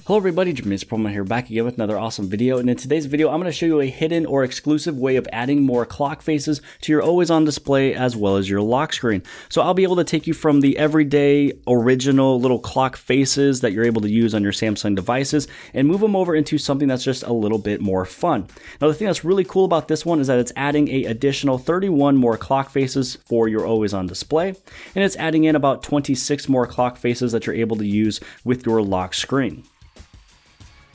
Hello everybody, jimmyispromo here, back again with another awesome video, and in today's video I'm going to show you a hidden or exclusive way of adding more clock faces to your always on display as well as your lock screen. So I'll be able to take you from the everyday original little clock faces that you're able to use on your Samsung devices and move them over into something that's just a little bit more fun. Now the thing that's really cool about this one is that it's adding an additional 31 more clock faces for your always on display, and it's adding in about 26 more clock faces that you're able to use with your lock screen.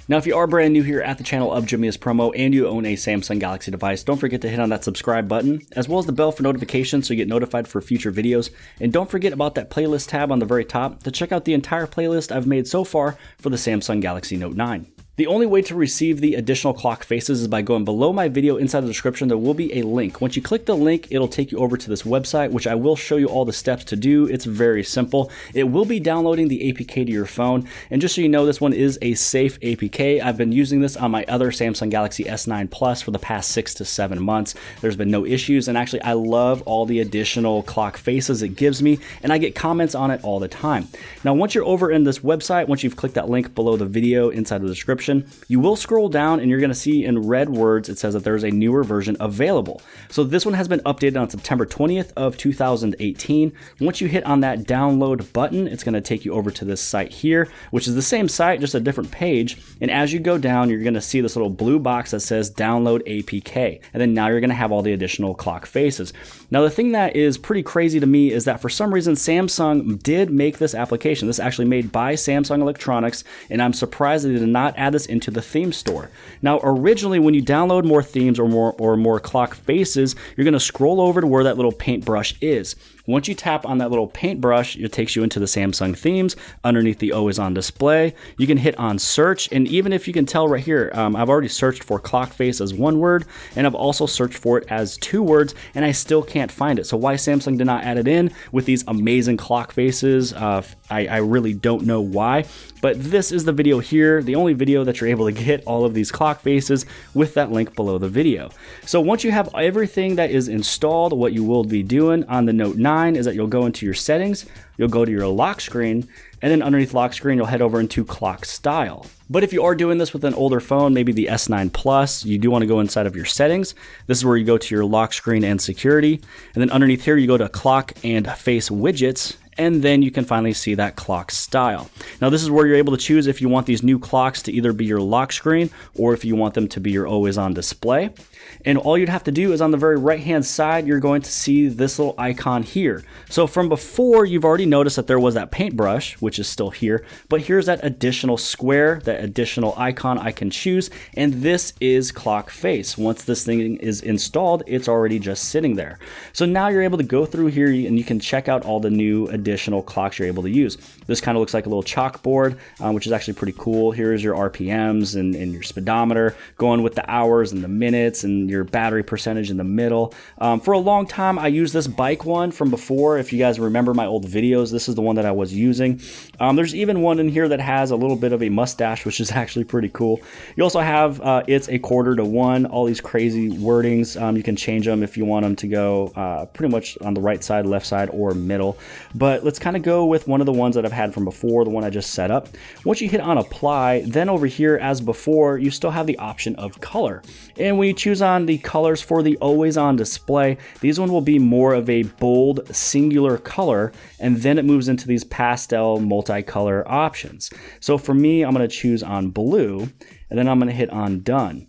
Now, if you are brand new here at the channel of jimmyispromo and you own a Samsung Galaxy device, don't forget to hit on that subscribe button, as well as the bell for notifications so you get notified for future videos. And don't forget about that playlist tab on the very top to check out the entire playlist I've made so far for the Samsung Galaxy Note 9. The only way to receive the additional clock faces is by going below my video. Inside the description there will be a link. Once you click the link, it'll take you over to this website, which I will show you all the steps to do. It's very simple. It will be downloading the APK to your phone, and just so you know, this one is a safe APK. I've been using this on my other Samsung Galaxy S9 Plus for the past 6 to 7 months. There's been no issues, and actually I love all the additional clock faces it gives me, and I get comments on it all the time. Now once you're over in this website, once you've clicked that link below the video inside the description, you will scroll down and you're going to see in red words it says that there's a newer version available. So this one has been updated on September 20th of 2018. Once you hit on that download button, it's going to take you over to this site here, which is the same site, just a different page. And as you go down, you're going to see this little blue box that says download APK. And then now you're going to have all the additional clock faces. Now the thing that is pretty crazy to me is that for some reason Samsung did make this application. This is actually made by Samsung Electronics, and I'm surprised they did not add this into the theme store. Now originally when you download more themes or more clock faces, you're going to scroll over to where that little paintbrush is. Once you tap on that little paintbrush, it takes you into the Samsung themes underneath the always on display. You can hit on search, and even if you can tell right here, I've already searched for clock face as one word, and I've also searched for it as 2 words, and I still can't find it. So why Samsung did not add it in with these amazing clock faces, I really don't know why. But this is the video here, the only video that you're able to get all of these clock faces with that link below the video. So once you have everything that is installed, what you will be doing on the Note 9 is that you'll go into your settings, you'll go to your lock screen, and then underneath lock screen, you'll head over into clock style. But if you are doing this with an older phone, maybe the S9 Plus, you do want to go inside of your settings. This is where you go to your lock screen and security. And then underneath here, you go to clock and face widgets, and then you can finally see that clock style. Now this is where you're able to choose if you want these new clocks to either be your lock screen or if you want them to be your always on display. And all you'd have to do is on the very right hand side, you're going to see this little icon here. So from before, you've already noticed that there was that paintbrush, which is still here, but here's that additional square, that additional icon I can choose, and this is clock face. Once this thing is installed, it's already just sitting there. So now you're able to go through here and you can check out all the new additional clocks you're able to use. This kind of looks like a little chalkboard, which is actually pretty cool. Here's your RPMs and your speedometer, going with the hours and the minutes and your battery percentage in the middle. For a long time, I used this bike one from before. If you guys remember my old videos, this is the one that I was using. There's even one in here that has a little bit of a mustache, which is actually pretty cool. You also have it's a 1/4 to 1, all these crazy wordings. You can change them if you want them to go pretty much on the right side, left side, or middle. But let's kind of go with one of the ones that I've had from before, the one I just set up. Once you hit on apply, then over here as before, you still have the option of color. And when you choose on the colors for the always on display, these one will be more of a bold singular color, and then it moves into these pastel multicolor options. So for me, I'm going to choose on blue, and then I'm going to hit on done.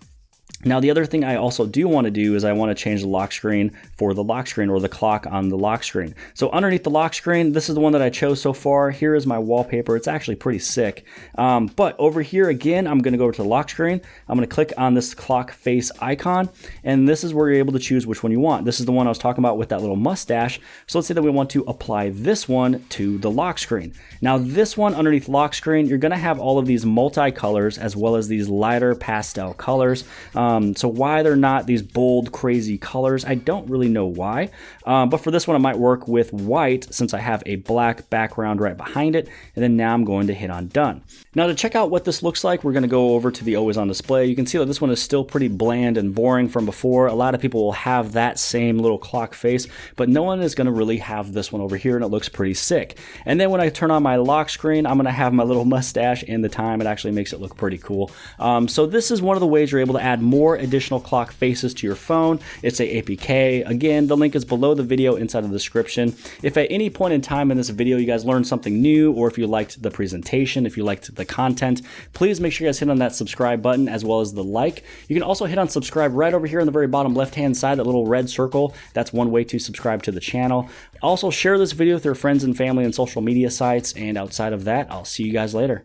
Now the other thing I also do want to do is I want to change the lock screen for the lock screen, or the clock on the lock screen. So underneath the lock screen, this is the one that I chose so far. Here is my wallpaper. It's actually pretty sick. But over here again, I'm going to go over to the lock screen. I'm going to click on this clock face icon, and this is where you're able to choose which one you want. This is the one I was talking about with that little mustache. So let's say that we want to apply this one to the lock screen. Now this one underneath lock screen, you're going to have all of these multicolors as well as these lighter pastel colors. So why they're not these bold, crazy colors, I don't really know why. But for this one, it might work with white since I have a black background right behind it. And then now I'm going to hit on done. Now to check out what this looks like, we're going to go over to the always on display. You can see that this one is still pretty bland and boring from before. A lot of people will have that same little clock face, but no one is going to really have this one over here, and it looks pretty sick. And then when I turn on my lock screen, I'm going to have my little mustache and the time. It actually makes it look pretty cool. So this is one of the ways you're able to add more additional clock faces to your phone. It's a APK. Again, the link is below the video inside of the description. If at any point in time in this video you guys learned something new, or if you liked the presentation, if you liked the content, please make sure you guys hit on that subscribe button as well as the like. You can also hit on subscribe right over here in the very bottom left hand side, that little red circle. That's one way to subscribe to the channel. Also share this video with your friends and family and social media sites, and outside of that, I'll see you guys later.